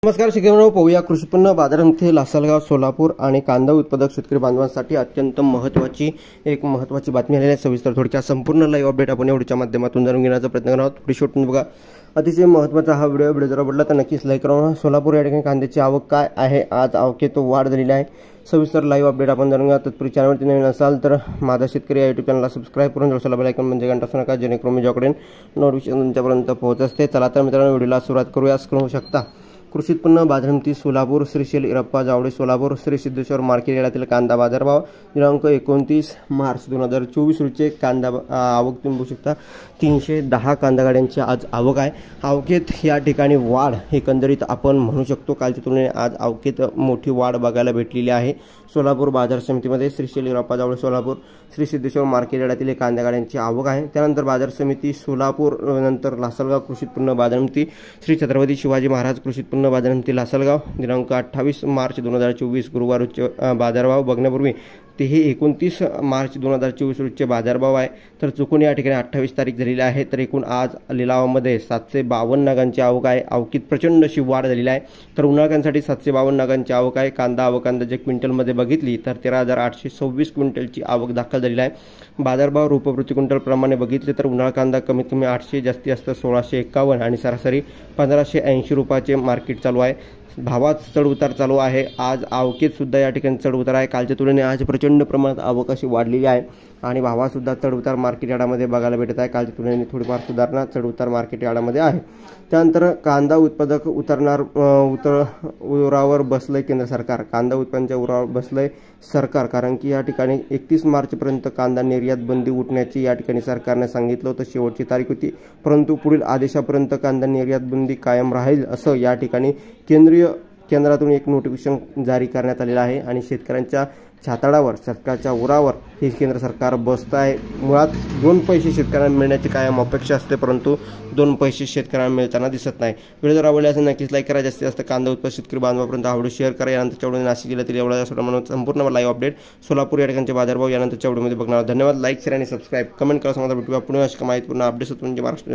नमस्कार शेतकऱ्यांनो, पाहूया कृषी उत्पन्न बाजारामध्ये लासलगाव, सोलापूर आणि कांदा उत्पादक शेतकरी बांधवांसाठी अत्यंत महत्त्वाची बातमी आलेली आहे। सविस्तर थोडक्यात संपूर्ण लाईव्ह अपडेट आपण एवढ्याच्या माध्यमातून जाणून घेण्याचा प्रयत्न करणार आहोत। व्हिडिओ शेवटपर्यंत बघा। अतिशय महत्त्वाचा हा व्हिडिओ जर आवडला तर नक्कीच लाईक करा। सोलापूर या ठिकाणी कांद्याची आवक काय आहे, आज आवकेत वाढ झालेली आहे। सविस्तर लाईव्ह अपडेट आपण जाणून घ्या। तत्पूर्वी चॅनलवरती नवीन असाल तर माझा शेतकरी या यूट्यूब चॅनलला सबस्क्राइब करून जोडला बेल आयकॉन म्हणजे घंटा असू नका, जेणेकरून मी ज्याकडे नोटिफिकेशन तुमच्यापर्यंत पोहोचत असते। चला तर मित्रांनो, व्हिडिओला सुरुवात करूया। स्क्रीन होऊ शकता कृषी उत्पन्न बाजारसमिती सोलापूर, श्री शैल इरप्पा जावडे सोलापूर, श्री सिद्धेश्वर मार्केट यार्डातील कांदा बाजारभाव दिनांक 29 मार्च 2024 रोजीचे कांदा आवक तुम्ही बघू शकता। 310 कांदा गाड्यांची आज आवक आहे। आवकेत या ठिकाणी वाढ एकंदरीत आपण म्हणू शकतो कालच्या तुलनेने आज आवकेत मोठी वाढ बघायला भेटलेली आहे। सोलापूर बाजार समितीमध्ये श्री शैल इरप्पा जावडे सोलापूर, श्री सिद्धेश्वर मार्केट यार्डातील कांदा गाड्यांची आवक आहे। त्यानंतर बाजार समिती सोलापूर, नंतर लासलगाव कृषी उत्पन्न बाजार समिती, श्री छत्रपती शिवाजी महाराज कृषी उत्पन्न बाजार समिती लासलगाव दिनांक 28 मार्च 2024 गुरुवार रोजचे बाजारभाव बघण्यापूर्वी ते हे 29 मार्च 2024 रोजचे बाजारभाव आहे। तर चुकून या ठिकाणी 28 तारीख झालेली आहे। तर एकूण आज लिलावामध्ये 752 नगांची आवक आहे। आवकीत प्रचंड अशी वाढ झालेली आहे। तर उन्हाळ्यासाठी 752 नगांची आवक आहे। कांदा आवक अंदाजे क्विंटलमध्ये बघितली तर 13,826 क्विंटलची आवक दाखल झालेली आहे। बाजारभाव रुपये प्रति क्विंटल प्रमाणे बघितले तर उन्हाळा कांदा कमीत कमी 800, जास्तीत जास्त 1651 आणि सरासरी 1580 रुपयाचे मार्केट चालू आहे। भावात चढ उतार चालू आहे। आज आवकेत सुद्धा या ठिकाणी चढ उतार आहे। कालच्या तुलनेने आज प्रचंड प्रमाणात आवक अशी वाढलेली आहे आणि भावात सुद्धा चढ उतार मार्केट यार्डामध्ये बघायला भेटत आहे। कालच्या तुलनेने थोडीफार सुधारणा चढ उतार मार्केट यार्डामध्ये आहे। त्यानंतर कांदा उत्पादक उरावर बसलंय केंद्र सरकार। कांदा उत्पादनाच्या उरावर बसलंय सरकार, कारण की या ठिकाणी 31 मार्चपर्यंत कांदा निर्यात बंदी उठण्याची या ठिकाणी सरकारने सांगितलं होतं, शेवटची तारीख होती। परंतु पुढील आदेशापर्यंत कांदा निर्यात बंदी कायम राहील असं या ठिकाणी केंद्रातून एक नोटिफिकेशन जारी करण्यात आलेलं आहे आणि शेतकऱ्यांच्या छाताडावर, सरकारच्या उरावर हे केंद्र सरकार बसत आहे। मुळात 2 पैसे शेतकऱ्यांना मिळण्याची कायम अपेक्षा असते, परंतु 2 पैसे शेतकऱ्यांना मिळताना दिसत नाही। व्हिडिओ जर आवडला असेल नक्कीच लाईक करा। जास्तीत जास्त कांदा उत्पादक शेतकरी बांधवापर्यंत हा व्हिडिओ शेअर करा। यानंतर नाशिक जिल्ह्यातील एवढा संपूर्ण लाईव्ह अपडेट सोलापूर या ठिकाणचे बाजारभाव यानंतर व्हिडिओमध्ये बघणार। धन्यवाद। लाईक, शेअर आणि सबस्क्राईब, कमेंट करा। समाजा भेटूया पुणे अशा माहितीपूर्ण अपडेट्स म्हणजे महाराष्ट्र।